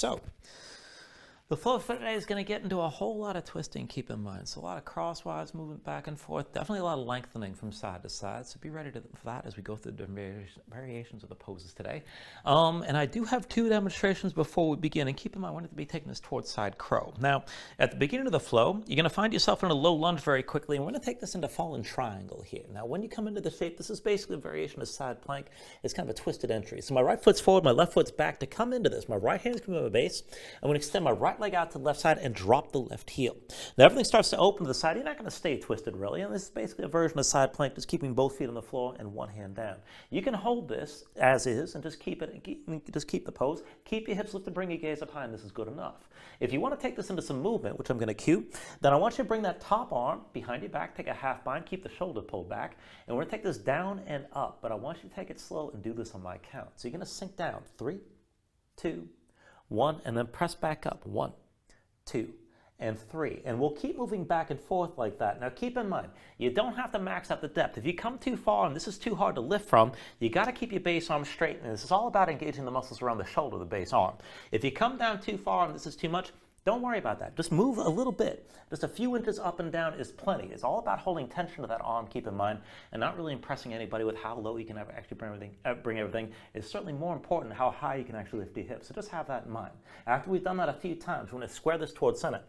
So, the flow for today is going to get into a whole lot of twisting, keep in mind. So a lot of crosswise movement back and forth, definitely a lot of lengthening from side to side. So be ready for that as we go through the variations of the poses today. And I do have two demonstrations before we begin. And keep in mind, we're going to be taking this towards side crow. Now, at the beginning of the flow, you're going to find yourself in a low lunge very quickly. And we're going to take this into fallen triangle here. Now, when you come into the shape, this is basically a variation of side plank. It's kind of a twisted entry. So my right foot's forward, my left foot's back. To come into this, my right hand's coming to my base. I'm going to extend my right leg out to the left side and drop the left heel. Now everything starts to open to the side. You're not going to stay twisted really, and this is basically a version of side plank, just keeping both feet on the floor and one hand down. You can hold this as is and just keep the pose. Keep your hips lifted, bring your gaze up high, and this is good enough. If you want to take this into some movement, which I'm going to cue, then I want you to bring that top arm behind your back, take a half bind, keep the shoulder pulled back, and we're going to take this down and up, but I want you to take it slow and do this on my count. So you're going to sink down, 3, 2, 1, and then press back up, 1, 2, and 3. And we'll keep moving back and forth like that. Now keep in mind, you don't have to max out the depth. If you come too far and this is too hard to lift from, you got to keep your base arm straight. And this is all about engaging the muscles around the shoulder, the base arm. If you come down too far and this is too much, don't worry about that. Just move a little bit. Just a few inches up and down is plenty. It's all about holding tension to that arm, keep in mind, and not really impressing anybody with how low you can ever actually bring everything. It's certainly more important how high you can actually lift your hips. So just have that in mind. After we've done that a few times, we're going to square this towards center.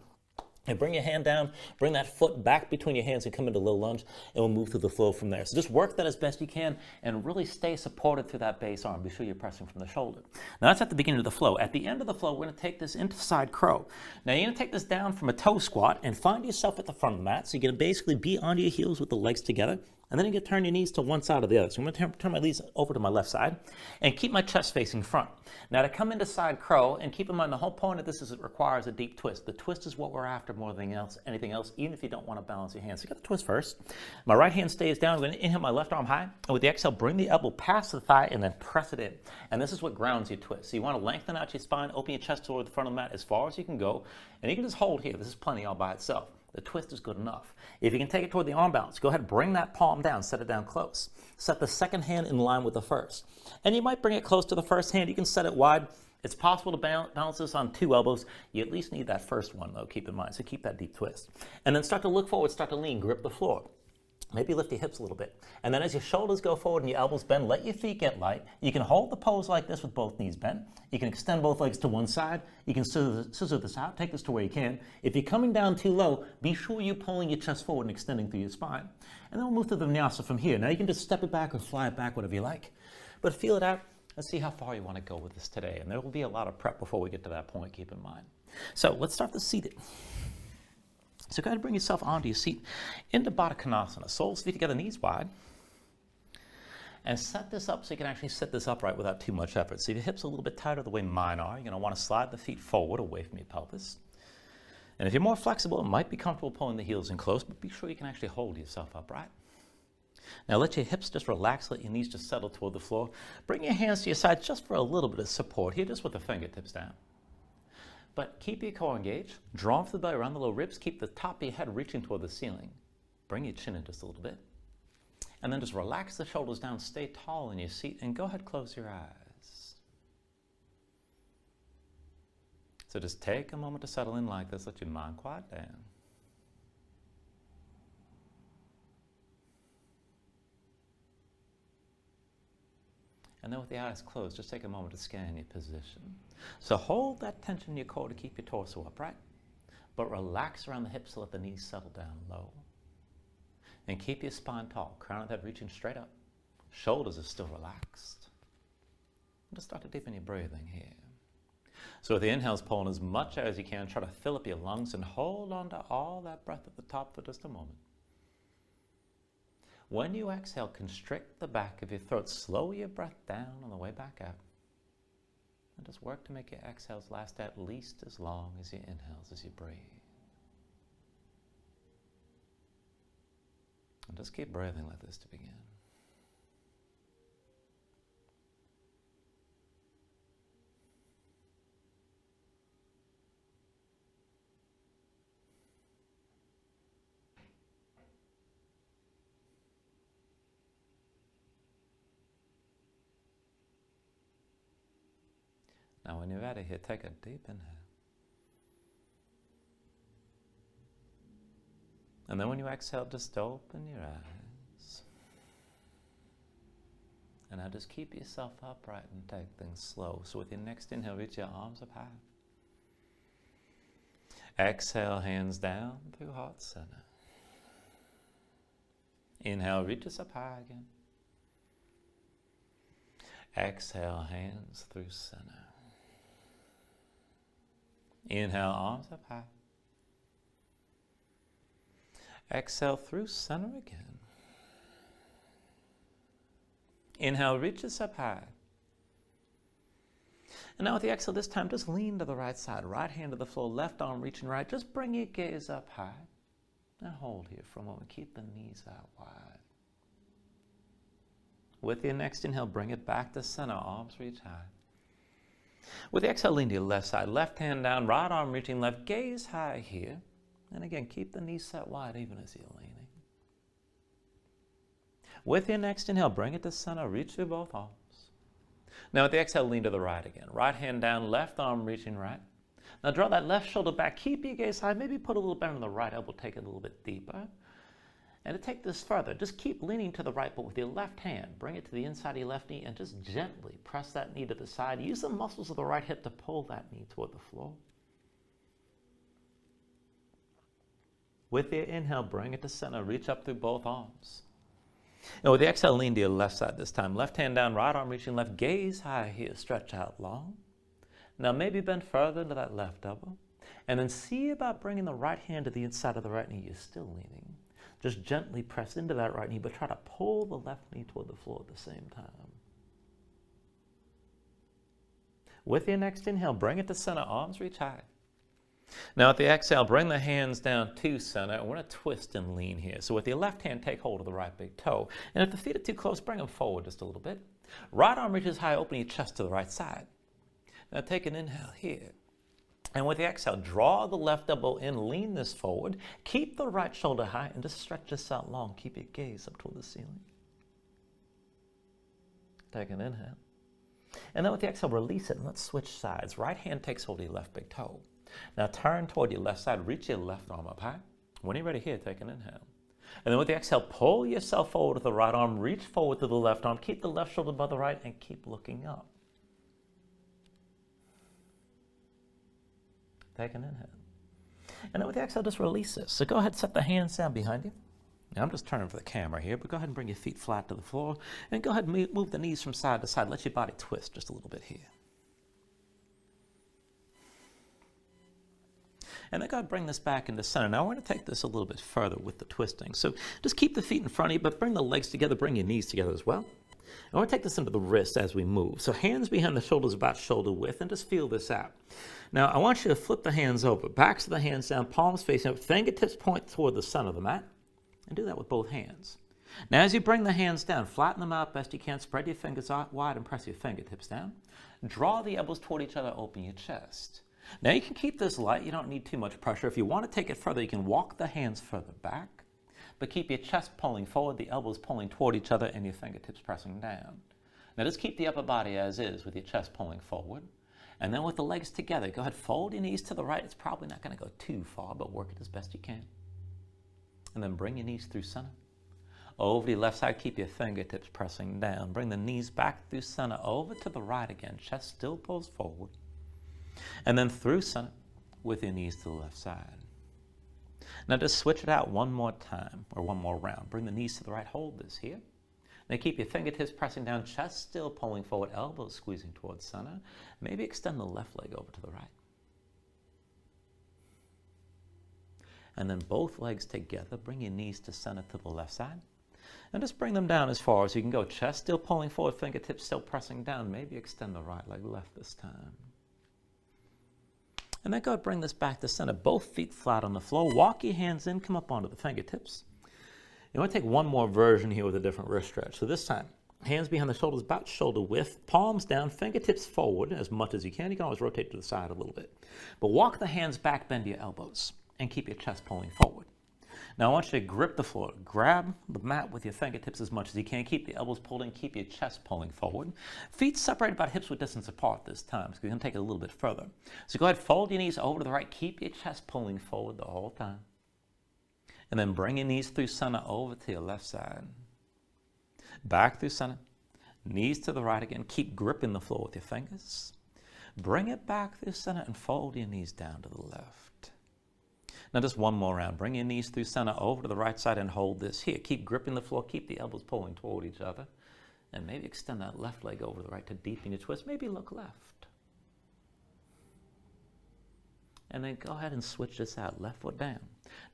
And bring your hand down, bring that foot back between your hands and come into low lunge, and we'll move through the flow from there. So just work that as best you can and really stay supported through that base arm. Be sure you're pressing from the shoulder. Now that's at the beginning of the flow. At the end of the flow, we're going to take this into side crow. Now you're going to take this down from a toe squat and find yourself at the front of the mat. So you're going to basically be on your heels with the legs together. And then you're going to turn your knees to one side or the other. So I'm going to turn my knees over to my left side and keep my chest facing front. Now to come into side crow, and keep in mind the whole point of this is it requires a deep twist. The twist is what we're after more than anything else, even if you don't want to balance your hands. So you got the twist first. My right hand stays down. I'm going to inhale my left arm high. And with the exhale, bring the elbow past the thigh and then press it in. And this is what grounds your twist. So you want to lengthen out your spine, open your chest toward the front of the mat as far as you can go. And you can just hold here. This is plenty all by itself. The twist is good enough. If you can take it toward the arm balance, go ahead and bring that palm down, set it down close. Set the second hand in line with the first. And you might bring it close to the first hand. You can set it wide. It's possible to balance this on 2 elbows. You at least need that first one, though, keep in mind. So keep that deep twist. And then start to look forward, start to lean, grip the floor. Maybe lift your hips a little bit. And then as your shoulders go forward and your elbows bend, let your feet get light. You can hold the pose like this with both knees bent. You can extend both legs to one side. You can scissor this out. Take this to where you can. If you're coming down too low, be sure you're pulling your chest forward and extending through your spine. And then we'll move to the Vinyasa from here. Now you can just step it back or fly it back, whatever you like. But feel it out. Let's see how far you want to go with this today. And there will be a lot of prep before we get to that point, keep in mind. So let's start the seated. So go ahead and bring yourself onto your seat into Baddha Konasana. Soles, feet together, knees wide. And set this up so you can actually sit this upright without too much effort. So if your hips are a little bit tighter the way mine are, you're going to want to slide the feet forward away from your pelvis. And if you're more flexible, it might be comfortable pulling the heels in close, but be sure you can actually hold yourself upright. Now let your hips just relax, let your knees just settle toward the floor. Bring your hands to your side just for a little bit of support here, just with the fingertips down. But keep your core engaged, draw off the belly around the low ribs, keep the top of your head reaching toward the ceiling. Bring your chin in just a little bit. And then just relax the shoulders down, stay tall in your seat, and go ahead, close your eyes. So just take a moment to settle in like this, let your mind quiet down. And then with the eyes closed, just take a moment to scan your position. So hold that tension in your core to keep your torso upright, but relax around the hips to let the knees settle down low. And keep your spine tall, crown of the head reaching straight up. Shoulders are still relaxed. And just start to deepen your breathing here. So with the inhales, pulling as much as you can, try to fill up your lungs and hold on to all that breath at the top for just a moment. When you exhale, constrict the back of your throat. Slow your breath down on the way back out. And just work to make your exhales last at least as long as your inhales as you breathe. And just keep breathing like this to begin. Now when you're ready here, take a deep inhale. And then when you exhale, just open your eyes. And now just keep yourself upright and take things slow. So with your next inhale, reach your arms up high. Exhale, hands down through heart center. Inhale, reach us up high again. Exhale, hands through center. Inhale, arms up high. Exhale through center again. Inhale, reach us up high. And now with the exhale this time, just lean to the right side. Right hand to the floor, left arm reaching right. Just bring your gaze up high. And hold here for a moment. Keep the knees out wide. With your next inhale, bring it back to center. Arms reach high. With the exhale, lean to your left side. Left hand down, right arm reaching left. Gaze high here. And again, keep the knees set wide even as you're leaning. With your next inhale, bring it to center. Reach through both arms. Now with the exhale, lean to the right again. Right hand down, left arm reaching right. Now draw that left shoulder back. Keep your gaze high. Maybe put a little bend on the right elbow. Take it a little bit deeper. And to take this further, just keep leaning to the right, but with your left hand, bring it to the inside of your left knee and just gently press that knee to the side. Use the muscles of the right hip to pull that knee toward the floor. With your inhale, bring it to center. Reach up through both arms. And with the exhale, lean to your left side this time. Left hand down, right arm reaching left. Gaze high here. Stretch out long. Now maybe bend further into that left elbow. And then see about bringing the right hand to the inside of the right knee. You're still leaning. Just gently press into that right knee, but try to pull the left knee toward the floor at the same time. With your next inhale, bring it to center. Arms reach high. Now at the exhale, bring the hands down to center. And we're going to twist and lean here. So with your left hand, take hold of the right big toe. And if the feet are too close, bring them forward just a little bit. Right arm reaches high, open your chest to the right side. Now take an inhale here. And with the exhale, draw the left elbow in, lean this forward. Keep the right shoulder high and just stretch this out long. Keep your gaze up toward the ceiling. Take an inhale. And then with the exhale, release it and let's switch sides. Right hand takes hold of your left big toe. Now turn toward your left side, reach your left arm up high. When you're ready here, take an inhale. And then with the exhale, pull yourself forward with the right arm, reach forward to the left arm, keep the left shoulder above the right, and keep looking up. Take an inhale. And then with the exhale, just release this. So go ahead, set the hands down behind you. Now I'm just turning for the camera here, but go ahead and bring your feet flat to the floor. And go ahead and move the knees from side to side. Let your body twist just a little bit here. And then go ahead and bring this back into center. Now we're going to take this a little bit further with the twisting. So just keep the feet in front of you, but bring the legs together, bring your knees together as well. And we're going to take this into the wrists as we move. So hands behind the shoulders about shoulder width, and just feel this out. Now I want you to flip the hands over, backs of the hands down, palms facing up, fingertips point toward the center of the mat, and do that with both hands. Now as you bring the hands down, flatten them out best you can, spread your fingers out wide and press your fingertips down. Draw the elbows toward each other, open your chest. Now you can keep this light, you don't need too much pressure. If you want to take it further, you can walk the hands further back, but keep your chest pulling forward, the elbows pulling toward each other, and your fingertips pressing down. Now just keep the upper body as is with your chest pulling forward. And then with the legs together, go ahead, fold your knees to the right. It's probably not going to go too far, but work it as best you can. And then bring your knees through center. Over to your left side, keep your fingertips pressing down. Bring the knees back through center, over to the right again. Chest still pulls forward. And then through center with your knees to the left side. Now just switch it out one more time, or one more round. Bring the knees to the right, hold this here. Now keep your fingertips pressing down, chest still pulling forward, elbows squeezing towards center. Maybe extend the left leg over to the right. And then both legs together, bring your knees to center to the left side. And just bring them down as far as you can go. Chest still pulling forward, fingertips still pressing down. Maybe extend the right leg left this time. And then go ahead and bring this back to center. Both feet flat on the floor. Walk your hands in, come up onto the fingertips. You want to take one more version here with a different wrist stretch. So this time, hands behind the shoulders, about shoulder width, palms down, fingertips forward as much as you can. You can always rotate to the side a little bit. But walk the hands back, bend your elbows, and keep your chest pulling forward. Now I want you to grip the floor. Grab the mat with your fingertips as much as you can. Keep the elbows pulled in. Keep your chest pulling forward. Feet separated about hips width distance apart this time, so we're going to take it a little bit further. So go ahead, fold your knees over to the right. Keep your chest pulling forward the whole time. And then bring your knees through center over to your left side. Back through center. Knees to the right again. Keep gripping the floor with your fingers. Bring it back through center and fold your knees down to the left. Now just one more round. Bring your knees through center over to the right side and hold this here. Keep gripping the floor. Keep the elbows pulling toward each other. And maybe extend that left leg over to the right to deepen your twist. Maybe look left. And then go ahead and switch this out. Left foot down.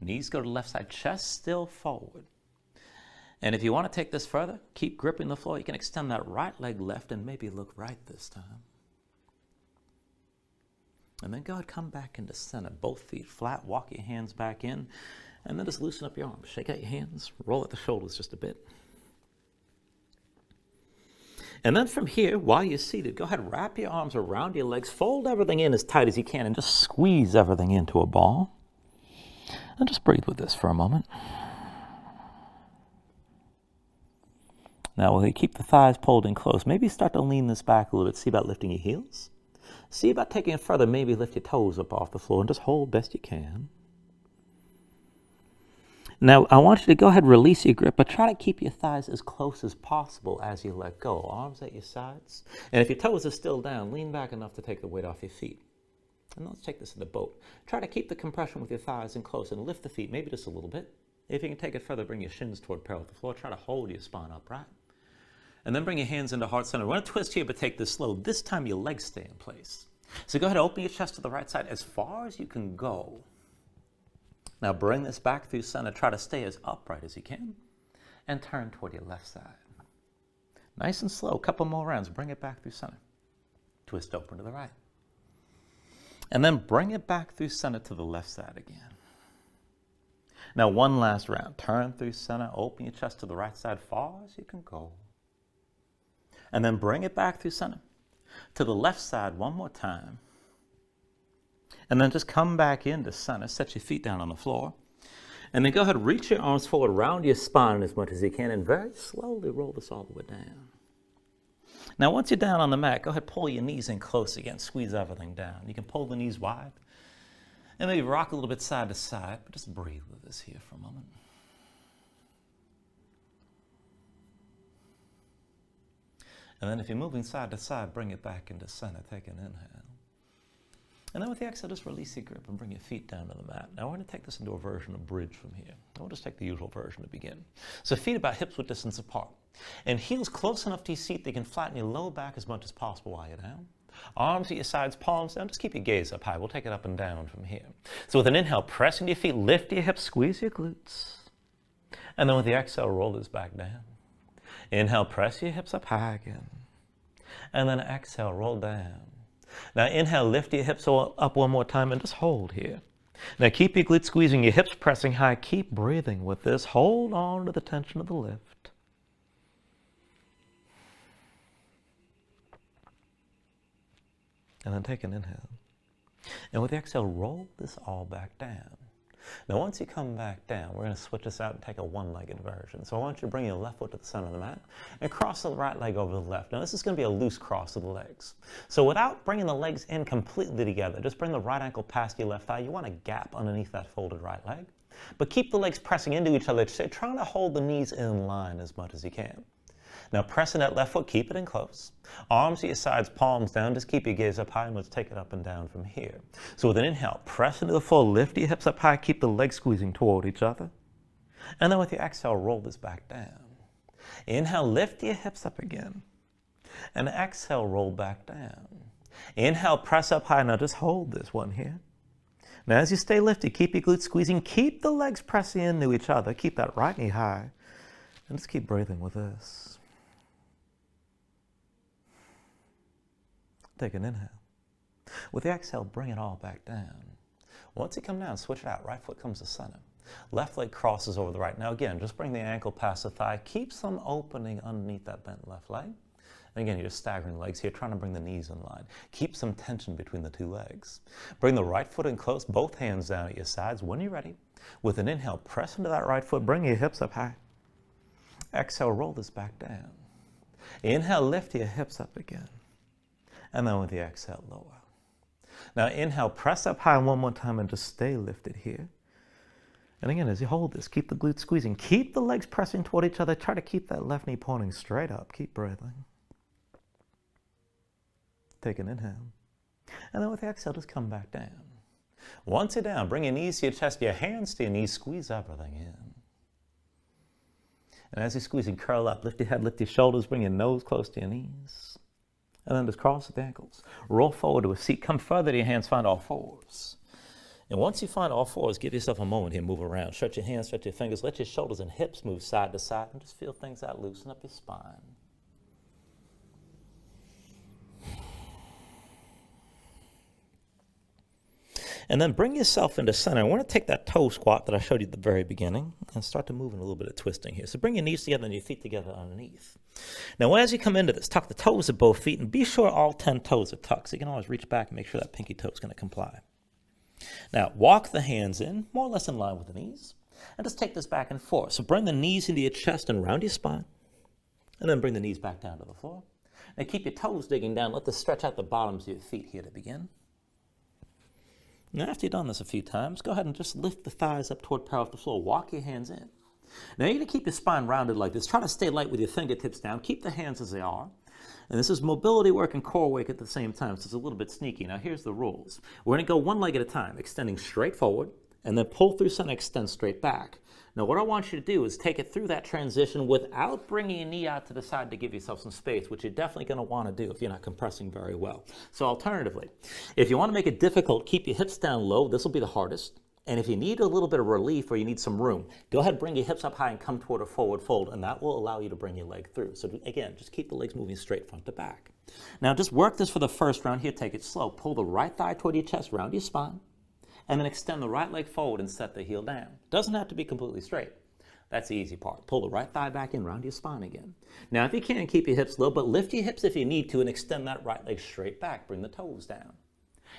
Knees go to the left side. Chest still forward. And if you want to take this further, keep gripping the floor. You can extend that right leg left and maybe look right this time. And then go ahead, come back into center. Both feet flat. Walk your hands back in. And then just loosen up your arms. Shake out your hands. Roll at the shoulders just a bit. And then from here, while you're seated, go ahead, wrap your arms around your legs. Fold everything in as tight as you can and just squeeze everything into a ball. And just breathe with this for a moment. Now, while you keep the thighs pulled in close, maybe start to lean this back a little bit. See about lifting your heels. See about taking it further. Maybe lift your toes up off the floor and just hold best you can. Now, I want you to go ahead and release your grip, but try to keep your thighs as close as possible as you let go. Arms at your sides. And if your toes are still down, lean back enough to take the weight off your feet. And let's take this in the boat. Try to keep the compression with your thighs in close and lift the feet, maybe just a little bit. If you can take it further, bring your shins toward parallel with the floor. Try to hold your spine upright. And then bring your hands into heart center. We're going to twist here, but take this slow. This time your legs stay in place. So go ahead and open your chest to the right side as far as you can go. Now bring this back through center. Try to stay as upright as you can. And turn toward your left side. Nice and slow. A couple more rounds. Bring it back through center. Twist open to the right. And then bring it back through center to the left side again. Now one last round. Turn through center. Open your chest to the right side far as you can go. And then bring it back through center to the left side one more time. And then just come back into center. Set your feet down on the floor. And then go ahead and reach your arms forward around your spine as much as you can and very slowly roll this all the way down. Now once you're down on the mat, go ahead and pull your knees in close again. Squeeze everything down. You can pull the knees wide. And maybe rock a little bit side to side, but just breathe with this here for a moment. And then if you're moving side to side, bring it back into center. Take an inhale. And then with the exhale, just release your grip and bring your feet down to the mat. Now we're going to take this into a version of bridge from here. We'll just take the usual version to begin. So feet about hips width distance apart. And heels close enough to your seat that you can flatten your low back as much as possible while you're down. Arms at your sides, palms down. Just keep your gaze up high. We'll take it up and down from here. So with an inhale, press into your feet, lift your hips, squeeze your glutes. And then with the exhale, roll this back down. Inhale, press your hips up high again. And then exhale, roll down. Now inhale, lift your hips up one more time and just hold here. Now keep your glutes squeezing, your hips pressing high. Keep breathing with this. Hold on to the tension of the lift. And then take an inhale. And with the exhale, roll this all back down. Now once you come back down, we're going to switch this out and take a one-legged version. So I want you to bring your left foot to the center of the mat and cross the right leg over the left. Now this is going to be a loose cross of the legs. So without bringing the legs in completely together, just bring the right ankle past your left thigh. You want a gap underneath that folded right leg. But keep the legs pressing into each other, trying to hold the knees in line as much as you can. Now pressing that left foot, keep it in close. Arms at your sides, palms down. Just keep your gaze up high and let's take it up and down from here. So with an inhale, press into the floor, lift your hips up high, keep the legs squeezing toward each other. And then with your exhale, roll this back down. Inhale, lift your hips up again. And exhale, roll back down. Inhale, press up high. Now just hold this one here. Now as you stay lifted, keep your glutes squeezing, keep the legs pressing into each other. Keep that right knee high. And just keep breathing with this. Take an inhale. With the exhale, bring it all back down. Once you come down, switch it out. Right foot comes to center. Left leg crosses over the right. Now again, just bring the ankle past the thigh. Keep some opening underneath that bent left leg. And again, you're just staggering the legs here, trying to bring the knees in line. Keep some tension between the two legs. Bring the right foot in close, both hands down at your sides. When you're ready, with an inhale, press into that right foot, bring your hips up high. Exhale, roll this back down. Inhale, lift your hips up again. And then with the exhale, lower. Now inhale, press up high one more time and just stay lifted here. And again, as you hold this, keep the glutes squeezing. Keep the legs pressing toward each other. Try to keep that left knee pointing straight up. Keep breathing. Take an inhale. And then with the exhale, just come back down. Once you're down, bring your knees to your chest, your hands to your knees, squeeze everything in. And as you're squeezing, curl up, lift your head, lift your shoulders, bring your nose close to your knees. And then just cross the ankles. Roll forward to a seat, come further to your hands, find all fours. And once you find all fours, give yourself a moment here, move around. Stretch your hands, stretch your fingers, let your shoulders and hips move side to side, and just feel things out, loosen up your spine. And then bring yourself into center. I want to take that toe squat that I showed you at the very beginning and start to move in a little bit of twisting here. So bring your knees together and your feet together underneath. Now as you come into this, tuck the toes of both feet and be sure all 10 toes are tucked. So you can always reach back and make sure that pinky toe is going to comply. Now walk the hands in, more or less in line with the knees, and just take this back and forth. So bring the knees into your chest and around your spine, and then bring the knees back down to the floor. Now keep your toes digging down. Let this stretch out the bottoms of your feet here to begin. Now, after you've done this a few times, go ahead and just lift the thighs up toward parallel with the floor. Walk your hands in. Now, you're going to keep your spine rounded like this. Try to stay light with your fingertips down. Keep the hands as they are. And this is mobility work and core work at the same time, so it's a little bit sneaky. Now, here's the rules. We're going to go one leg at a time, extending straight forward, and then pull through center, extend straight back. Now, what I want you to do is take it through that transition without bringing your knee out to the side to give yourself some space, which you're definitely going to want to do if you're not compressing very well. So alternatively, if you want to make it difficult, keep your hips down low. This will be the hardest. And if you need a little bit of relief or you need some room, go ahead, bring your hips up high and come toward a forward fold, and that will allow you to bring your leg through. So again, just keep the legs moving straight front to back. Now, just work this for the first round here. Take it slow. Pull the right thigh toward your chest, round your spine, and then extend the right leg forward and set the heel down. Doesn't have to be completely straight. That's the easy part. Pull the right thigh back in, round your spine again. Now, if you can, keep your hips low, but lift your hips if you need to and extend that right leg straight back. Bring the toes down.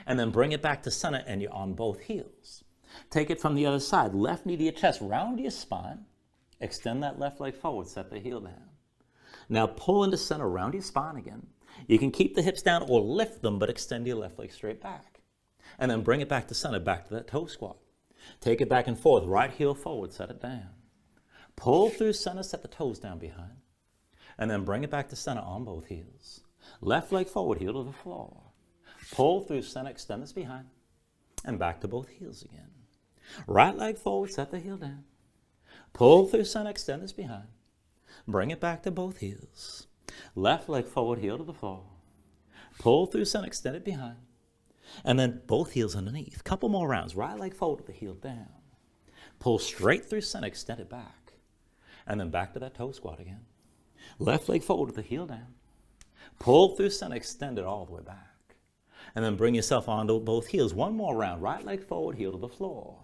And then bring it back to center, and you're on both heels. Take it from the other side. Left knee to your chest, round your spine. Extend that left leg forward, set the heel down. Now, pull into center, round your spine again. You can keep the hips down or lift them, but extend your left leg straight back. And then bring it back to center, back to that toe squat. Take it back and forth, right heel forward, set it down. Pull through center, set the toes down behind. And then bring it back to center on both heels. Left leg forward, heel to the floor. Pull through center, extend this behind. And back to both heels again. Right leg forward, set the heel down. Pull through center, extend this behind. Bring it back to both heels. Left leg forward, heel to the floor. Pull through center, extend it behind. And then both heels underneath. Couple more rounds. Right leg forward with the heel down. Pull straight through center, extend it back. And then back to that toe squat again. Left leg forward with the heel down. Pull through center, extend it all the way back. And then bring yourself onto both heels. One more round. Right leg forward, heel to the floor.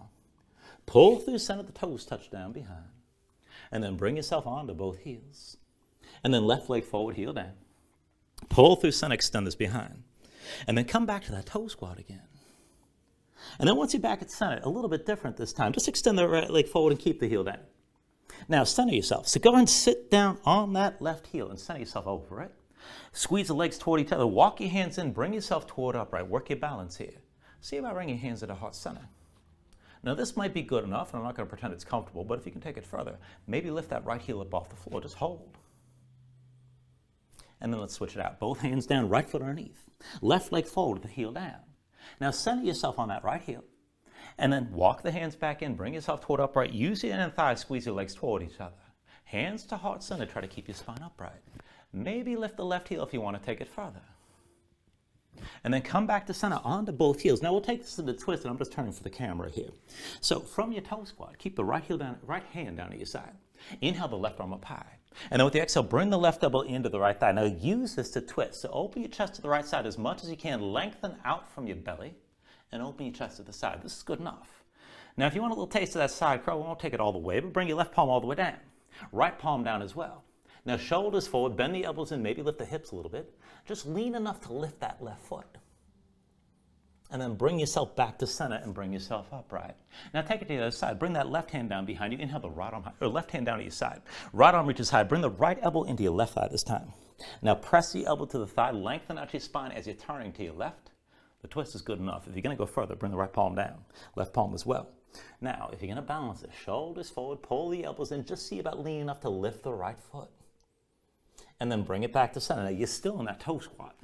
Pull through center, the toes touch down behind. And then bring yourself onto both heels. And then left leg forward, heel down. Pull through center, extend this behind. And then come back to that toe squat again. And then once you're back at center, a little bit different this time. Just extend the right leg forward and keep the heel down. Now center yourself. So go ahead and sit down on that left heel and center yourself over it. Squeeze the legs toward each other. Walk your hands in. Bring yourself toward upright. Work your balance here. See about bringing your hands to the heart center. Now this might be good enough, and I'm not going to pretend it's comfortable, but if you can take it further, maybe lift that right heel up off the floor. Just hold. And then let's switch it out. Both hands down, right foot underneath. Left leg forward with the heel down. Now center yourself on that right heel. And then walk the hands back in. Bring yourself toward upright. Use your inner thighs. Squeeze your legs toward each other. Hands to heart center. Try to keep your spine upright. Maybe lift the left heel if you want to take it further. And then come back to center onto both heels. Now we'll take this into twist, and I'm just turning for the camera here. So from your toe squat, keep the right heel down, right hand down to your side. Inhale the left arm up high. And then with the exhale, bring the left elbow into the right thigh. Now use this to twist. So open your chest to the right side as much as you can. Lengthen out from your belly and open your chest to the side. This is good enough. Now if you want a little taste of that side curl, we won't take it all the way, but bring your left palm all the way down. Right palm down as well. Now shoulders forward, bend the elbows in, maybe lift the hips a little bit. Just lean enough to lift that left foot. And then bring yourself back to center and bring yourself upright. Now take it to the other side. Bring that left hand down behind you. Inhale the right arm high, or left hand down to your side. Right arm reaches high. Bring the right elbow into your left thigh this time. Now press the elbow to the thigh. Lengthen out your spine as you're turning to your left. The twist is good enough. If you're going to go further, bring the right palm down. Left palm as well. Now, if you're going to balance it, shoulders forward, pull the elbows in. Just see about leaning enough to lift the right foot. And then bring it back to center. Now you're still in that toe squat.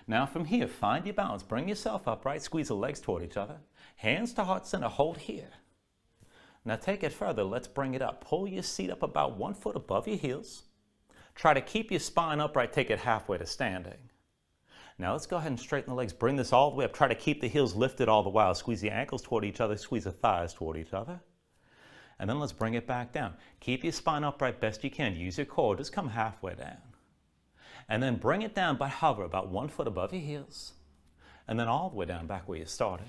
Now from here, find your balance. Bring yourself upright, squeeze the legs toward each other. Hands to heart center, hold here. Now take it further, let's bring it up. Pull your seat up about 1 foot above your heels. Try to keep your spine upright, take it halfway to standing. Now let's go ahead and straighten the legs. Bring this all the way up. Try to keep the heels lifted all the while. Squeeze the ankles toward each other, squeeze the thighs toward each other. And then let's bring it back down. Keep your spine upright best you can. Use your core, just come halfway down. And then bring it down, but hover about 1 foot above your heels. And then all the way down back where you started.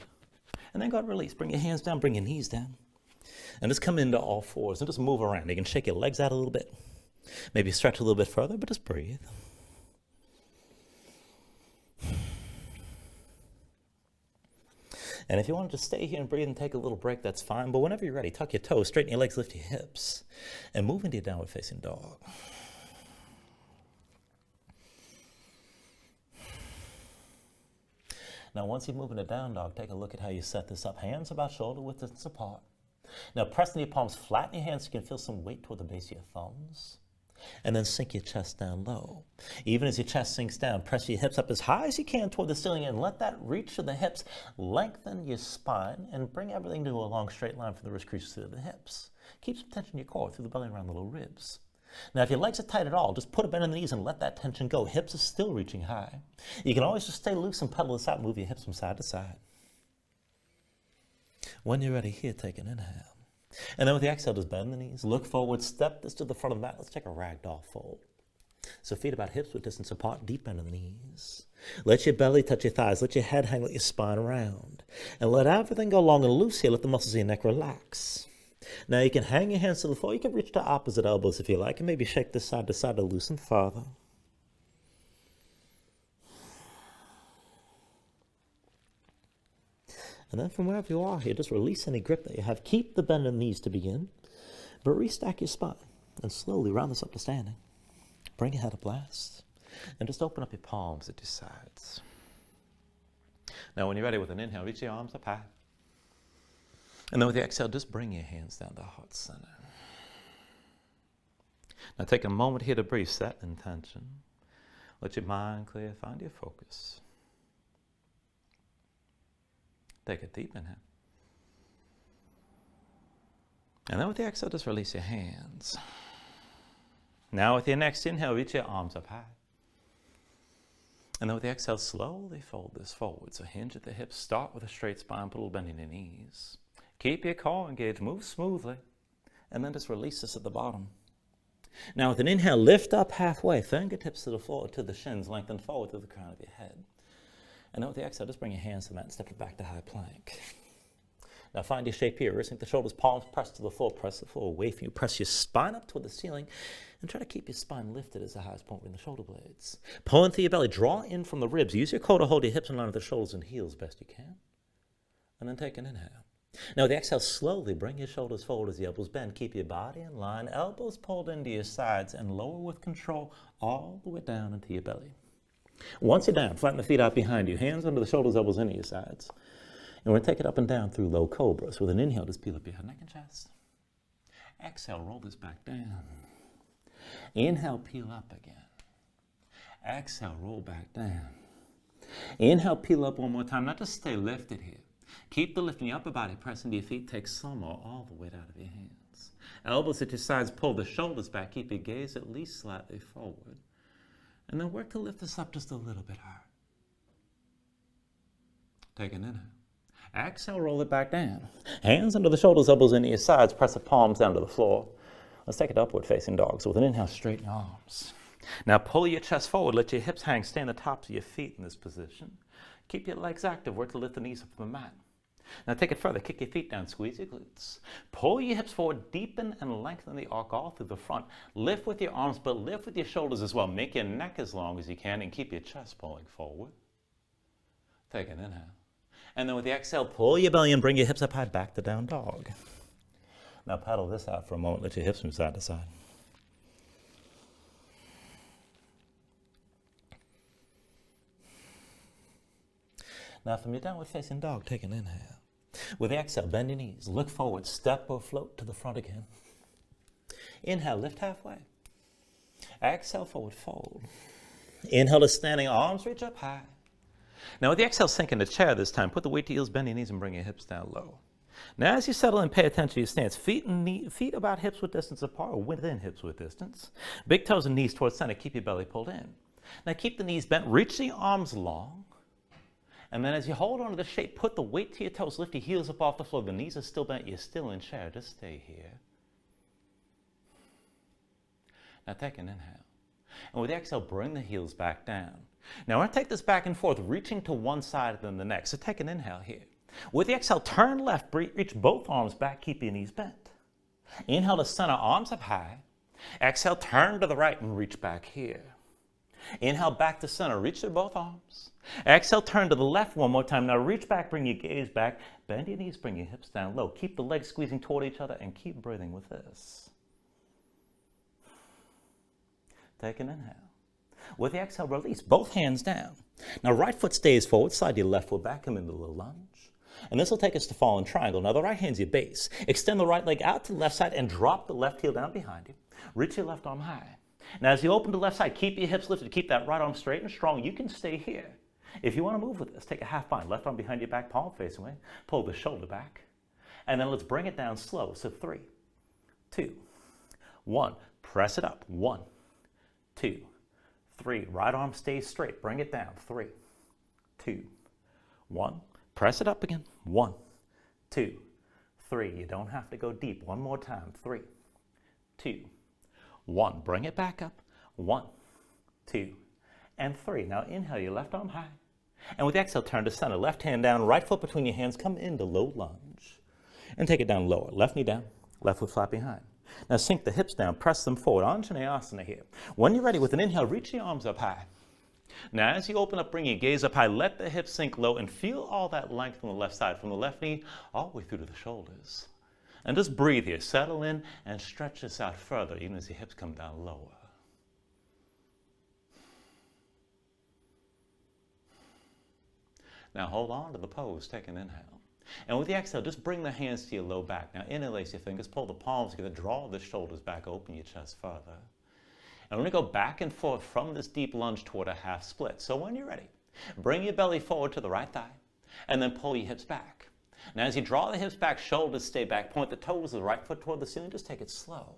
And then go ahead and release. Bring your hands down, bring your knees down. And just come into all fours and just move around. You can shake your legs out a little bit. Maybe stretch a little bit further, but just breathe. And if you want to just stay here and breathe and take a little break, that's fine. But whenever you're ready, tuck your toes, straighten your legs, lift your hips, and move into your downward facing dog. Now, once you move into down dog, take a look at how you set this up. Hands about shoulder width distance apart. Now, press your palms, flatten your hands so you can feel some weight toward the base of your thumbs. And then sink your chest down low. Even as your chest sinks down, press your hips up as high as you can toward the ceiling and let that reach to the hips. Lengthen your spine and bring everything to a long straight line from the wrist creases to the hips. Keep some tension in your core through the belly around the low ribs. Now, if your legs are tight at all, just put a bend in the knees and let that tension go. Hips are still reaching high. You can always just stay loose and pedal this out. Move your hips from side to side. When you're ready here, take an inhale. And then with the exhale, just bend the knees. Look forward, step this to the front of the mat. Let's take a ragdoll fold. So feet about hips width distance apart, deep bend in the knees. Let your belly touch your thighs. Let your head hang, let your spine round. And let everything go long and loose here. Let the muscles of your neck relax. Now you can hang your hands to the floor. You can reach to opposite elbows if you like, and maybe shake this side to side to loosen farther. And then from wherever you are here, just release any grip that you have. Keep the bend in the knees to begin, but restack your spine and slowly round this up to standing. Bring your head up last, and just open up your palms at your sides. Now when you're ready with an inhale, reach your arms up high. And then with the exhale, just bring your hands down to heart center. Now take a moment here to breathe, set intention. Let your mind clear, find your focus. Take a deep inhale. And then with the exhale, just release your hands. Now with your next inhale, reach your arms up high. And then with the exhale, slowly fold this forward. So hinge at the hips, start with a straight spine, put a little bend in your knees. Keep your core engaged, move smoothly, and then just release this at the bottom. Now with an inhale, lift up halfway, fingertips to the floor, to the shins, lengthen forward to the crown of your head. And then with the exhale, just bring your hands to the mat and step it back to high plank. Now find your shape here, wrist the shoulders, palms press to the floor, press the floor away from you, press your spine up toward the ceiling, and try to keep your spine lifted as the highest point in the shoulder blades. Pull into your belly, draw in from the ribs, use your core to hold your hips in line with the shoulders and heels best you can. And then take an inhale. Now with the exhale, slowly bring your shoulders forward as the elbows bend. Keep your body in line, elbows pulled into your sides, and lower with control all the way down into your belly. Once you're down, flatten the feet out behind you, hands under the shoulders, elbows into your sides. And we're going to take it up and down through low cobra. So with an inhale, just peel up your head, neck, and chest. Exhale, roll this back down. Inhale, peel up again. Exhale, roll back down. Inhale, peel up one more time. Now just stay lifted here. Keep the lift in your upper body, press into your feet, take some or all the weight out of your hands. Elbows at your sides, pull the shoulders back, keep your gaze at least slightly forward. And then work to lift this up just a little bit higher. Take an inhale. Exhale, roll it back down. Hands under the shoulders, elbows into your sides, press the palms down to the floor. Let's take it upward facing dog. So with an inhale, straighten your arms. Now pull your chest forward, let your hips hang, stay on the tops of your feet in this position. Keep your legs active, work to lift the knees up from the mat. Now take it further. Kick your feet down. Squeeze your glutes. Pull your hips forward. Deepen and lengthen the arc all through the front. Lift with your arms, but lift with your shoulders as well. Make your neck as long as you can and keep your chest pulling forward. Take an inhale. And then with the exhale, pull your belly and bring your hips up high back to down dog. Now paddle this out for a moment. Let your hips move side to side. Now from your downward facing dog, take an inhale. With the exhale, bend your knees, look forward, step or float to the front again. Inhale, lift halfway. Exhale, forward fold. Inhale to standing, arms reach up high. Now with the exhale, sink in the chair this time. Put the weight to heels, bend your knees, and bring your hips down low. Now as you settle in, pay attention to your stance. Feet about hips width distance apart or within hips width distance. Big toes and knees towards center. Keep your belly pulled in. Now keep the knees bent, reach the arms long. And then as you hold on to the shape, put the weight to your toes, lift your heels up off the floor. The knees are still bent, you're still in chair. Just stay here. Now take an inhale. And with the exhale, bring the heels back down. Now we're going to take this back and forth, reaching to one side then the next. So take an inhale here. With the exhale, turn left, reach both arms back, keep your knees bent. Inhale to center, arms up high. Exhale, turn to the right and reach back here. Inhale back to center, reach to both arms. Exhale, turn to the left one more time. Now reach back, bring your gaze back. Bend your knees, bring your hips down low. Keep the legs squeezing toward each other and keep breathing with this. Take an inhale. With the exhale, release both hands down. Now right foot stays forward, slide your left foot back, come into a little lunge. And this will take us to fallen triangle. Now the right hand's your base. Extend the right leg out to the left side and drop the left heel down behind you. Reach your left arm high. Now as you open to the left side, keep your hips lifted. Keep that right arm straight and strong. You can stay here. If you want to move with this, take a half bind. Left arm behind your back, palm facing away. Pull the shoulder back. And then let's bring it down slow. So 3, 2, 1. Press it up. 1, 2, 3. Right arm stays straight. Bring it down. 3, 2, 1. Press it up again. 1, 2, 3. You don't have to go deep. One more time. 3, 2, 1. Bring it back up. 1, 2, and 3. Now inhale your left arm high. And with the exhale, turn to center. Left hand down, right foot between your hands. Come into low lunge. And take it down lower. Left knee down, left foot flat behind. Now sink the hips down, press them forward. Anjaneyasana here. When you're ready, with an inhale, reach the arms up high. Now as you open up, bring your gaze up high. Let the hips sink low and feel all that length on the left side, from the left knee all the way through to the shoulders. And just breathe here. Settle in and stretch this out further, even as your hips come down lower. Now hold on to the pose. Take an inhale. And with the exhale, just bring the hands to your low back. Now interlace your fingers, pull the palms together, draw the shoulders back, open your chest further. And we're going to go back and forth from this deep lunge toward a half split. So when you're ready, bring your belly forward to the right thigh, and then pull your hips back. Now as you draw the hips back, shoulders stay back, point the toes of the right foot toward the ceiling, just take it slow.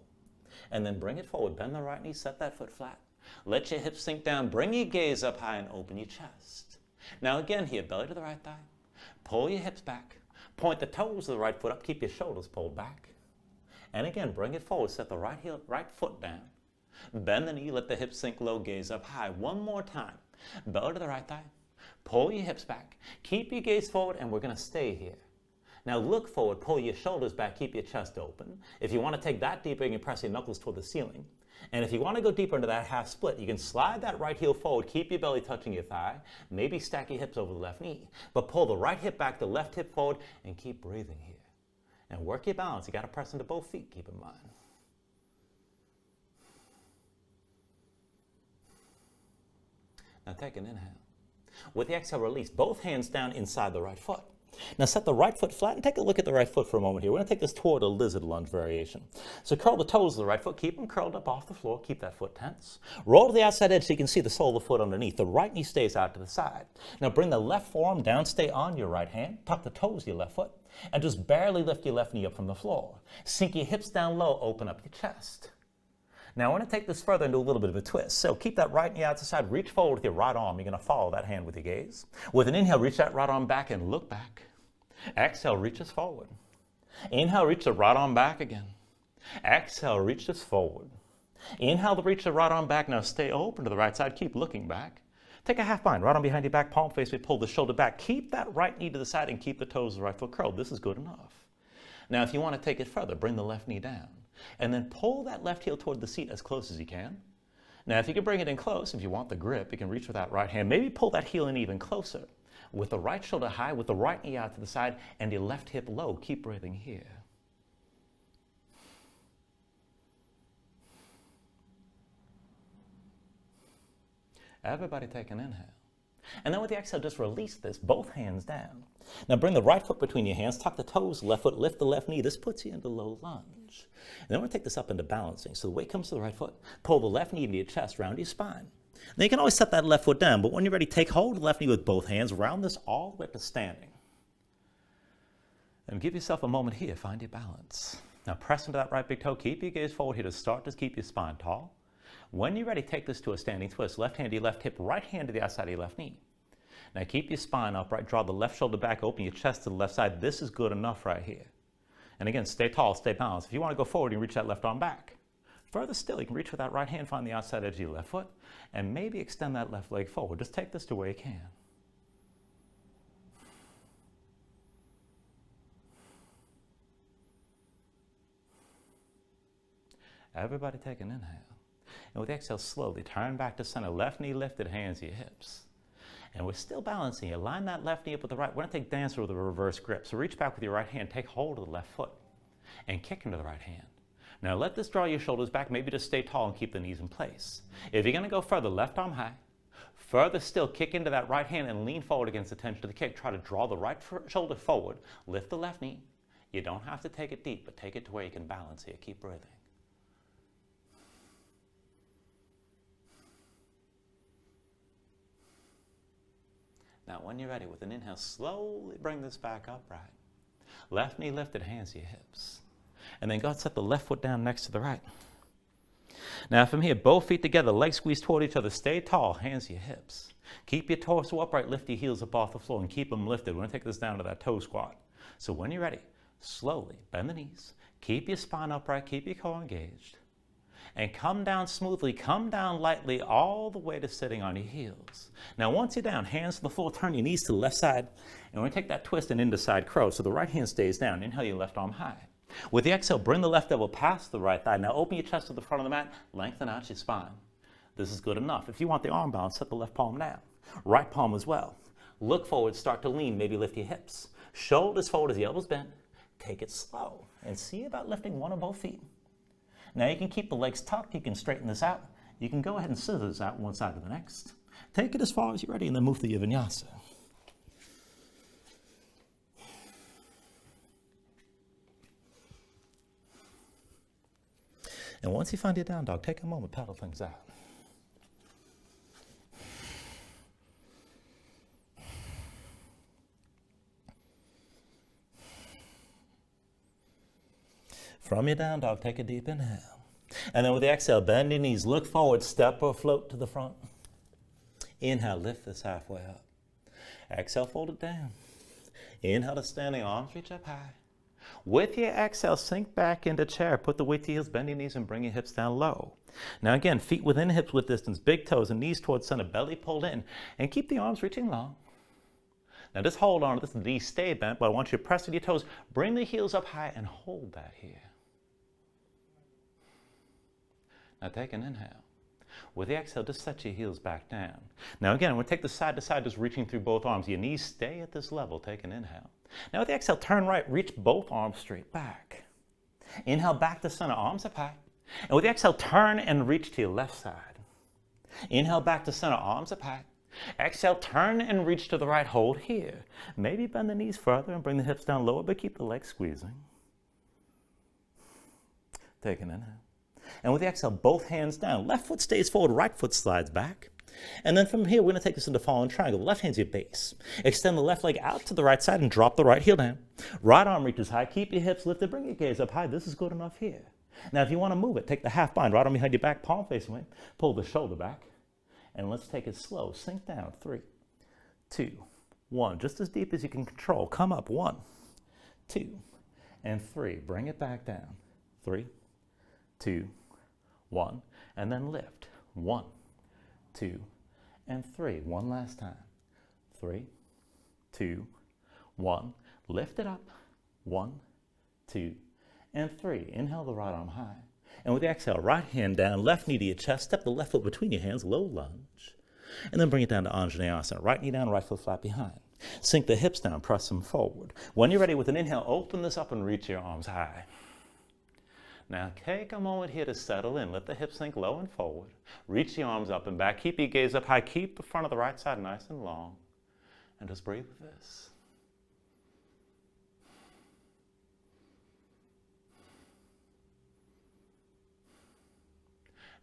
And then bring it forward, bend the right knee, set that foot flat. Let your hips sink down, bring your gaze up high and open your chest. Now again here, belly to the right thigh, pull your hips back, point the toes of the right foot up, keep your shoulders pulled back. And again, bring it forward, set the right foot down. Bend the knee, let the hips sink low, gaze up high. One more time. Belly to the right thigh. Pull your hips back. Keep your gaze forward, and we're going to stay here. Now look forward, pull your shoulders back, keep your chest open. If you want to take that deeper, you can press your knuckles toward the ceiling. And if you want to go deeper into that half split, you can slide that right heel forward, keep your belly touching your thigh, maybe stack your hips over the left knee, but pull the right hip back, the left hip forward, and keep breathing here. And work your balance. You got to press into both feet, keep in mind. Now take an inhale. With the exhale, release both hands down inside the right foot. Now set the right foot flat and take a look at the right foot for a moment here. We're going to take this toward a lizard lunge variation. So curl the toes of the right foot, keep them curled up off the floor, keep that foot tense. Roll to the outside edge so you can see the sole of the foot underneath. The right knee stays out to the side. Now bring the left forearm down, stay on your right hand, tuck the toes of your left foot, and just barely lift your left knee up from the floor. Sink your hips down low, open up your chest. Now I want to take this further into a little bit of a twist. So keep that right knee out to the side, reach forward with your right arm. You're going to follow that hand with your gaze. With an inhale, reach that right arm back and look back. Exhale, reach us forward. Inhale, reach the right arm back again. Exhale, reach us forward. Inhale to reach the right arm back. Now stay open to the right side. Keep looking back. Take a half bind, right on behind your back, palm face, we pull the shoulder back. Keep that right knee to the side and keep the toes of the right foot curled. This is good enough. Now, if you want to take it further, bring the left knee down and then pull that left heel toward the seat as close as you can. Now, if you can bring it in close, if you want the grip, you can reach with that right hand. Maybe pull that heel in even closer with the right shoulder high, with the right knee out to the side, and your left hip low. Keep breathing here. Everybody take an inhale. And then with the exhale, just release this, both hands down. Now bring the right foot between your hands, tuck the toes, left foot, lift the left knee. This puts you into low lunge. And then we're going to take this up into balancing. So the weight comes to the right foot, pull the left knee into your chest, round your spine. Now you can always set that left foot down, but when you're ready, take hold of the left knee with both hands, round this all the way up to standing. And give yourself a moment here, find your balance. Now press into that right big toe, keep your gaze forward here to start, just keep your spine tall. When you're ready, take this to a standing twist. Left hand to your left hip, right hand to the outside of your left knee. Now keep your spine upright, draw the left shoulder back, open your chest to the left side. This is good enough right here. And again, stay tall, stay balanced. If you want to go forward, you reach that left arm back. Further still, you can reach with that right hand, find the outside edge of your left foot, and maybe extend that left leg forward. Just take this to where you can. Everybody take an inhale. And with the exhale, slowly turn back to center. Left knee lifted, hands to your hips. And we're still balancing. You line that left knee up with the right. We're going to take dancer with a reverse grip. So reach back with your right hand, take hold of the left foot, and kick into the right hand. Now let this draw your shoulders back. Maybe just stay tall and keep the knees in place. If you're going to go further, left arm high. Further still, kick into that right hand and lean forward against the tension of the kick. Try to draw the right shoulder forward. Lift the left knee. You don't have to take it deep, but take it to where you can balance here. Keep breathing. Now, when you're ready, with an inhale, slowly bring this back upright. Left knee lifted, hands to your hips. And then go and set the left foot down next to the right. Now, from here, both feet together, legs squeezed toward each other. Stay tall, hands to your hips. Keep your torso upright, lift your heels up off the floor, and keep them lifted. We're going to take this down to that toe squat. So when you're ready, slowly bend the knees. Keep your spine upright, keep your core engaged. And come down smoothly, come down lightly all the way to sitting on your heels. Now once you're down, hands to the floor, turn your knees to the left side, and we're going to take that twist and into side crow. So the right hand stays down. Inhale your left arm high. With the exhale, bring the left elbow past the right thigh. Now open your chest to the front of the mat, lengthen out your spine. This is good enough. If you want the arm balance, set the left palm down. Right palm as well. Look forward, start to lean, maybe lift your hips. Shoulders forward as the elbows bend. Take it slow and see about lifting one or both feet. Now you can keep the legs tucked, you can straighten this out. You can go ahead and scissors out one side to the next. Take it as far as you're ready and then move to your Vinyasa. And once you find your down dog, take a moment, paddle things out. From your down dog, take a deep inhale. And then with the exhale, bend your knees, look forward, step or float to the front. Inhale, lift this halfway up. Exhale, fold it down. Inhale to standing, arms reach up high. With your exhale, sink back into chair. Put the weight to your heels, bend your knees, and bring your hips down low. Now again, feet within hips width distance, big toes and knees towards center, belly pulled in. And keep the arms reaching long. Now just hold on to this, the knees stay bent, but I want you to press with your toes. Bring the heels up high and hold that here. Now take an inhale. With the exhale, just set your heels back down. Now again, we'll take the side to side, just reaching through both arms. Your knees stay at this level. Take an inhale. Now with the exhale, turn right, reach both arms straight back. Inhale back to center, arms up high. And with the exhale, turn and reach to your left side. Inhale back to center, arms up high. Exhale, turn and reach to the right, hold here. Maybe bend the knees further and bring the hips down lower, but keep the legs squeezing. Take an inhale. And with the exhale, both hands down. Left foot stays forward, right foot slides back. And then from here, we're going to take this into fallen triangle. The left hand's your base. Extend the left leg out to the right side and drop the right heel down. Right arm reaches high. Keep your hips lifted. Bring your gaze up high. This is good enough here. Now, if you want to move it, take the half bind. Right arm behind your back, palm facing away. Pull the shoulder back. And let's take it slow. Sink down. 3, 2, 1. Just as deep as you can control. Come up. 1, 2, and 3. Bring it back down. 3, 2, 1. And then lift. 1, 2, and 3. One last time. 3, 2, 1. Lift it up. 1, 2, and 3. Inhale the right arm high. And with the exhale, right hand down, left knee to your chest. Step the left foot between your hands, low lunge. And then bring it down to Anjaneyasana. Right knee down, right foot flat behind. Sink the hips down, press them forward. When you're ready with an inhale, open this up and reach your arms high. Now take a moment here to settle in. Let the hips sink low and forward. Reach the arms up and back. Keep your gaze up high. Keep the front of the right side nice and long. And just breathe with this.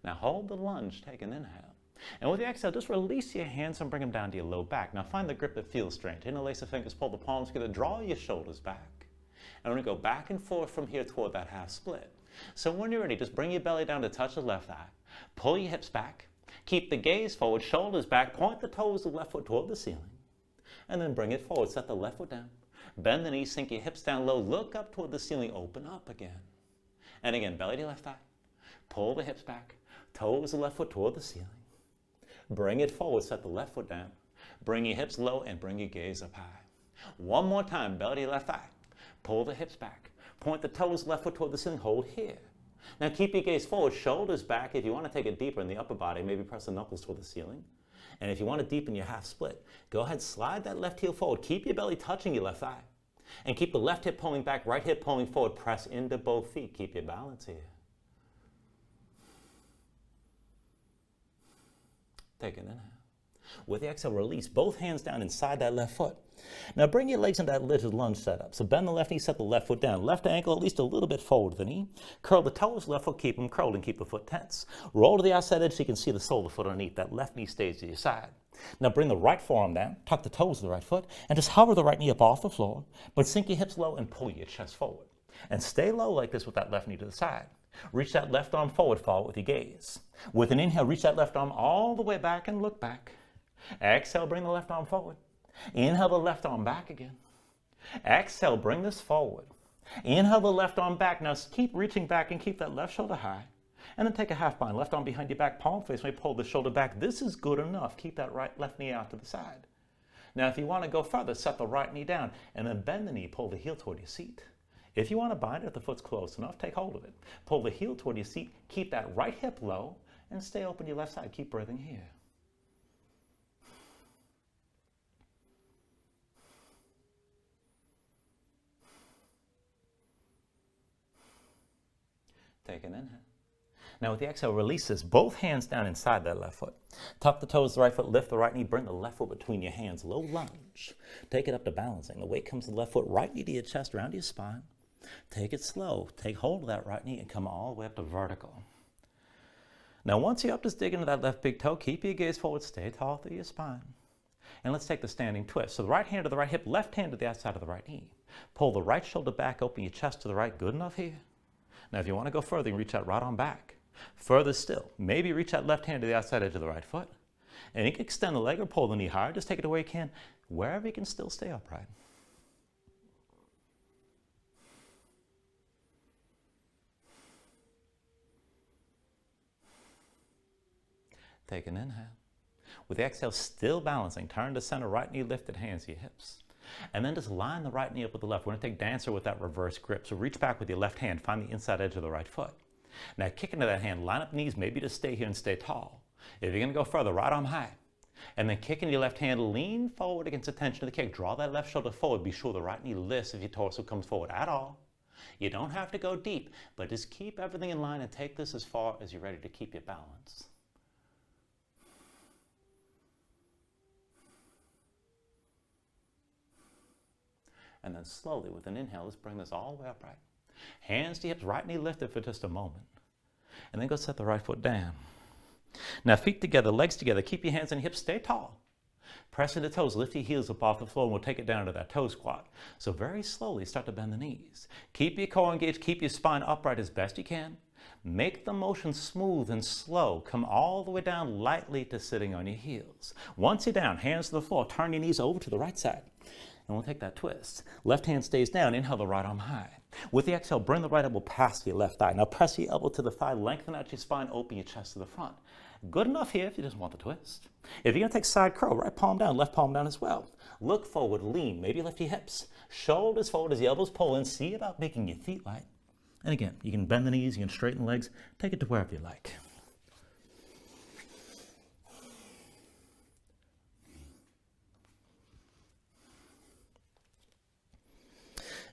Now hold the lunge, take an inhale. And with the exhale, just release your hands and bring them down to your low back. Now find the grip that feels strange. Interlace the fingers, pull the palms together, draw your shoulders back. And we're going to go back and forth from here toward that half split. So when you're ready, just bring your belly down to touch the left thigh. Pull your hips back. Keep the gaze forward, shoulders back. Point the toes of the left foot toward the ceiling. And then bring it forward. Set the left foot down. Bend the knees, sink your hips down low. Look up toward the ceiling. Open up again. And again, belly to left thigh. Pull the hips back. Toes of the left foot toward the ceiling. Bring it forward. Set the left foot down. Bring your hips low and bring your gaze up high. One more time. Belly to left thigh. Pull the hips back. Point the toes left foot toward the ceiling. Hold here. Now keep your gaze forward, shoulders back. If you want to take it deeper in the upper body, maybe press the knuckles toward the ceiling. And if you want to deepen your half split, go ahead, slide that left heel forward. Keep your belly touching your left thigh. And keep the left hip pulling back, right hip pulling forward. Press into both feet. Keep your balance here. Take an inhale. With the exhale, release both hands down inside that left foot. Now bring your legs into that little lunge setup. So bend the left knee, set the left foot down. Left ankle at least a little bit forward of the knee. Curl the toes, left foot, keep them curled and keep the foot tense. Roll to the outside edge so you can see the sole of the foot underneath. That left knee stays to your side. Now bring the right forearm down, tuck the toes of the right foot, and just hover the right knee up off the floor, but sink your hips low and pull your chest forward. And stay low like this with that left knee to the side. Reach that left arm forward, follow with your gaze. With an inhale, reach that left arm all the way back and look back. Exhale, bring the left arm forward. Inhale the left arm back again. Exhale, bring this forward. Inhale the left arm back. Now keep reaching back and keep that left shoulder high. And then take a half bind. Left arm behind your back, palm face. May pull the shoulder back. This is good enough. Keep that left knee out to the side. Now if you want to go further, set the right knee down and then bend the knee, pull the heel toward your seat. If you want to bind it, if the foot's close enough, take hold of it. Pull the heel toward your seat. Keep that right hip low and stay open your left side. Keep breathing here. Take an inhale. Now with the exhale, release this. Both hands down inside that left foot. Tuck the toes of the right foot, lift the right knee, bring the left foot between your hands. Low lunge. Take it up to balancing. The weight comes to the left foot, right knee to your chest, around your spine. Take it slow. Take hold of that right knee and come all the way up to vertical. Now once you're up, just dig into that left big toe. Keep your gaze forward. Stay tall through your spine. And let's take the standing twist. So the right hand to the right hip, left hand to the outside of the right knee. Pull the right shoulder back, open your chest to the right. Good enough here. Now if you want to go further, you can reach that right arm back. Further still, maybe reach that left hand to the outside edge of the right foot. And you can extend the leg or pull the knee higher. Just take it the way you can, wherever you can still stay upright. Take an inhale. With the exhale, still balancing. Turn to center, right knee lifted, hands to your hips. And then just line the right knee up with the left. We're going to take dancer with that reverse grip. So reach back with your left hand, find the inside edge of the right foot. Now kick into that hand, line up knees, maybe just stay here and stay tall. If you're going to go further, right arm high. And then kick into your left hand, lean forward against the tension of the kick. Draw that left shoulder forward. Be sure the right knee lifts if your torso comes forward at all. You don't have to go deep, but just keep everything in line and take this as far as you're ready to keep your balance. And then slowly, with an inhale, let's bring this all the way upright. Hands to hips, right knee lifted for just a moment. And then go set the right foot down. Now feet together, legs together. Keep your hands and hips, stay tall. Press into toes, lift your heels up off the floor, and we'll take it down to that toe squat. So very slowly, start to bend the knees. Keep your core engaged, keep your spine upright as best you can. Make the motion smooth and slow. Come all the way down lightly to sitting on your heels. Once you're down, hands to the floor, turn your knees over to the right side. And we'll take that twist. Left hand stays down. Inhale the right arm high. With the exhale, bring the right elbow past your left thigh. Now press your elbow to the thigh, lengthen out your spine, open your chest to the front. Good enough here if you just want the twist. If you're going to take side curl, right palm down, left palm down as well. Look forward, lean, maybe lift your hips. Shoulders forward as the elbows pull in. See about making your feet light. And again, you can bend the knees, you can straighten the legs. Take it to wherever you like.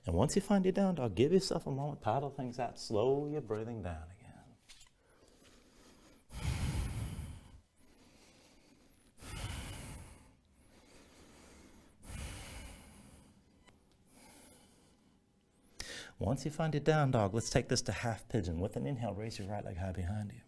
And once you find your down dog, give yourself a moment, paddle things out, slow your breathing down again. Once you find your down dog, let's take this to half pigeon. With an inhale, raise your right leg high behind you.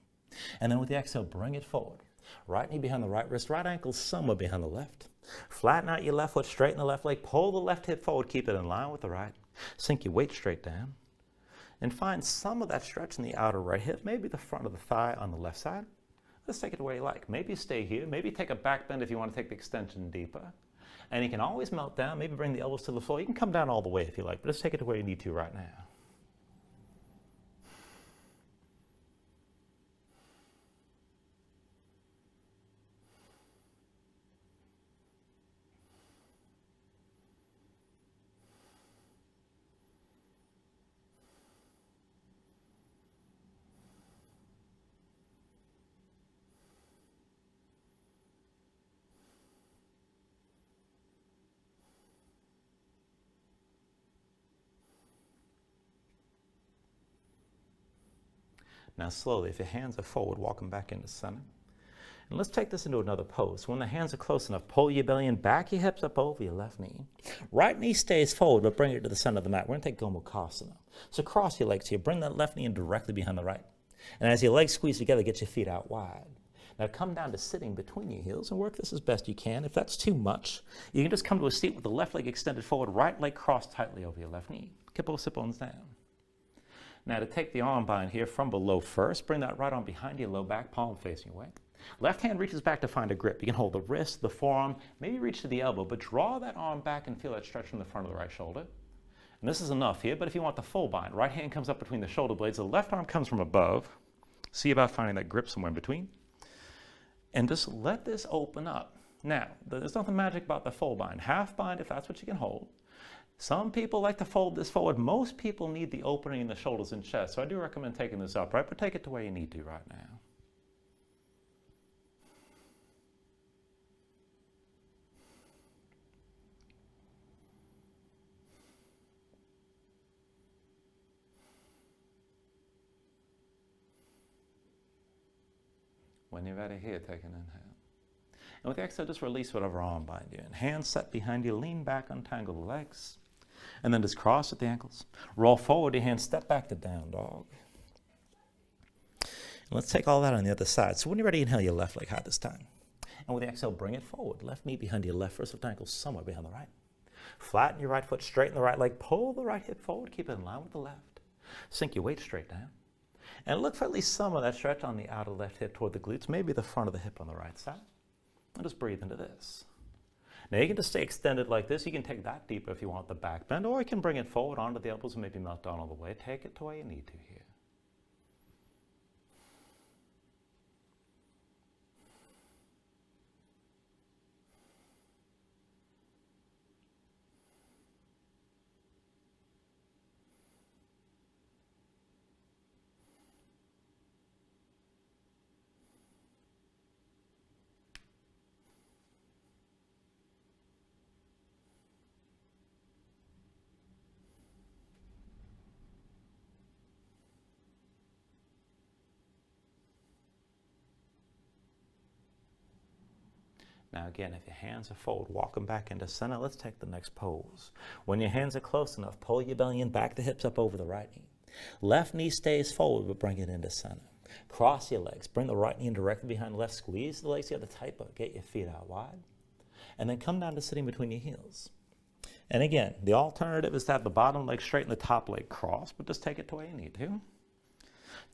And then with the exhale, bring it forward. Right knee behind the right wrist, right ankle somewhere behind the left. Flatten out your left foot, straighten the left leg, pull the left hip forward, keep it in line with the right. Sink your weight straight down. And find some of that stretch in the outer right hip, maybe the front of the thigh on the left side. Let's take it where you like. Maybe stay here, maybe take a back bend if you want to take the extension deeper. And you can always melt down, maybe bring the elbows to the floor. You can come down all the way if you like, but just take it to where you need to right now. Now slowly, if your hands are forward, walk them back into center. And let's take this into another pose. When the hands are close enough, pull your belly in, back your hips up over your left knee. Right knee stays forward, but bring it to the center of the mat. We're going to take Gomukhasana. So cross your legs here. Bring that left knee in directly behind the right. And as your legs squeeze together, get your feet out wide. Now come down to sitting between your heels and work this as best you can. If that's too much, you can just come to a seat with the left leg extended forward, right leg crossed tightly over your left knee. Keep both sit bones down. Now to take the arm bind here from below first, bring that right arm behind your low back, palm facing away. Left hand reaches back to find a grip. You can hold the wrist, the forearm, maybe reach to the elbow, but draw that arm back and feel that stretch from the front of the right shoulder. And this is enough here, but if you want the full bind, right hand comes up between the shoulder blades, the left arm comes from above. See about finding that grip somewhere in between. And just let this open up. Now, there's nothing magic about the full bind. Half bind if that's what you can hold. Some people like to fold this forward. Most people need the opening in the shoulders and chest. So I do recommend taking this upright, but take it to where you need to right now. When you're ready here, take an inhale. And with the exhale, just release whatever arm bind you're in. Hands set behind you, lean back, untangle the legs. And then just cross at the ankles. Roll forward your hands, step back to down dog. And let's take all that on the other side. So when you're ready, inhale your left leg high this time. And with the exhale, bring it forward. Left knee behind your left wrist, left ankle somewhere behind the right. Flatten your right foot, straighten the right leg, pull the right hip forward, keep it in line with the left. Sink your weight straight down. And look for at least some of that stretch on the outer left hip toward the glutes, maybe the front of the hip on the right side. And just breathe into this. Now you can just stay extended like this. You can take that deeper if you want the back bend, or you can bring it forward onto the elbows and maybe melt down all the way. Take it to where you need to here. Now again, if your hands are forward, walk them back into center. Let's take the next pose. When your hands are close enough, pull your belly in, back the hips up over the right knee. Left knee stays forward, but bring it into center. Cross your legs. Bring the right knee in directly behind the left. Squeeze the legs together tight, but get your feet out wide. And then come down to sitting between your heels. And again, the alternative is to have the bottom leg straight and the top leg crossed, but just take it to where you need to.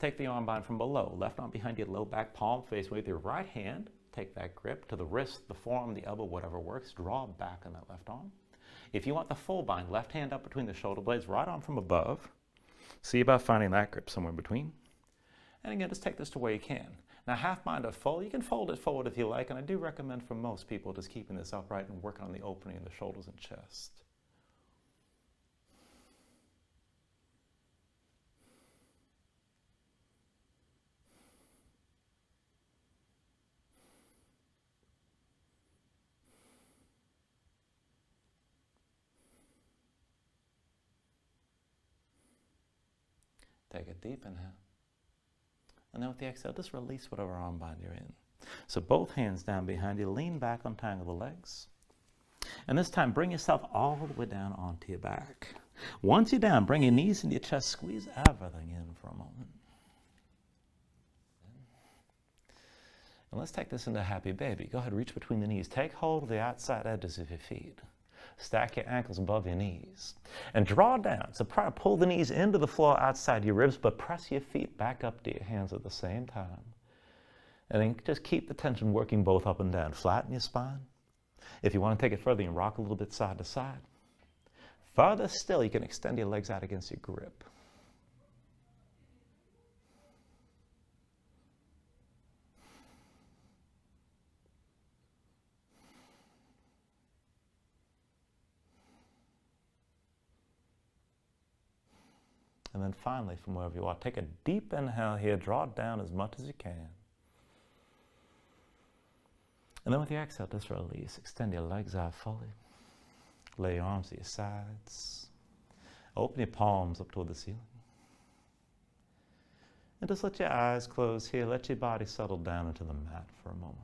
Take the arm bind from below. Left arm behind your low back, palm face with your right hand. Take that grip to the wrist, the forearm, the elbow, whatever works. Draw back on that left arm. If you want the full bind, left hand up between the shoulder blades, right arm from above. See about finding that grip somewhere in between. And again, just take this to where you can. Now, half bind or fold, you can fold it forward if you like, and I do recommend for most people just keeping this upright and working on the opening in the shoulders and chest. Take a deep inhale. And then with the exhale, just release whatever arm bind you're in. So both hands down behind you, lean back, untangle the legs. And this time, bring yourself all the way down onto your back. Once you're down, bring your knees into your chest, squeeze everything in for a moment. And let's take this into happy baby. Go ahead, reach between the knees. Take hold of the outside edges of your feet. Stack your ankles above your knees. And draw down. So pull the knees into the floor outside your ribs, but press your feet back up to your hands at the same time. And then just keep the tension working both up and down. Flatten your spine. If you want to take it further, you can rock a little bit side to side. Farther still, you can extend your legs out against your grip. And then finally, from wherever you are, take a deep inhale here, draw it down as much as you can. And then with your exhale, just release. Extend your legs out fully. Lay your arms to your sides. Open your palms up toward the ceiling. And just let your eyes close here. Let your body settle down into the mat for a moment.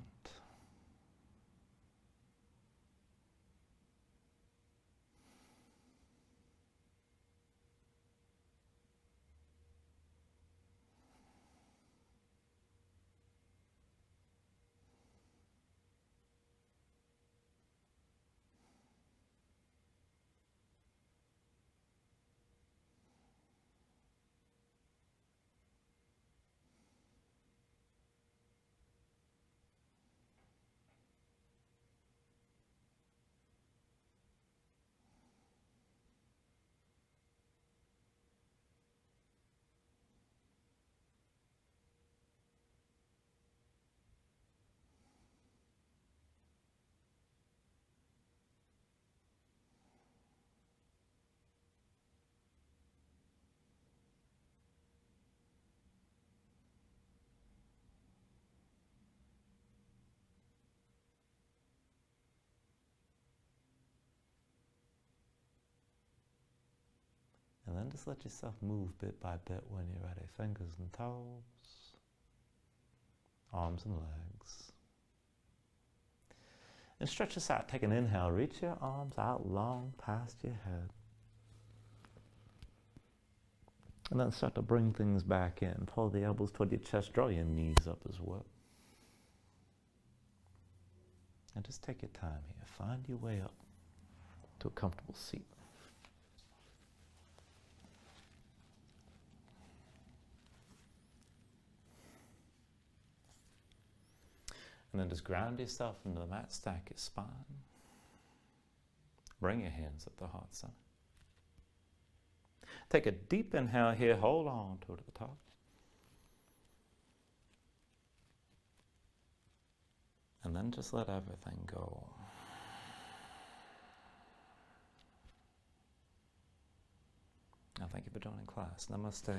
And then just let yourself move bit by bit when you're ready. Fingers and toes, arms and legs. And stretch this out. Take an inhale. Reach your arms out long past your head. And then start to bring things back in. Pull the elbows toward your chest. Draw your knees up as well. And just take your time here. Find your way up to a comfortable seat. And then just ground yourself into the mat, stack your spine. Bring your hands up to the heart center. Take a deep inhale here, hold on to it at the top. And then just let everything go. Now thank you for joining class. Namaste.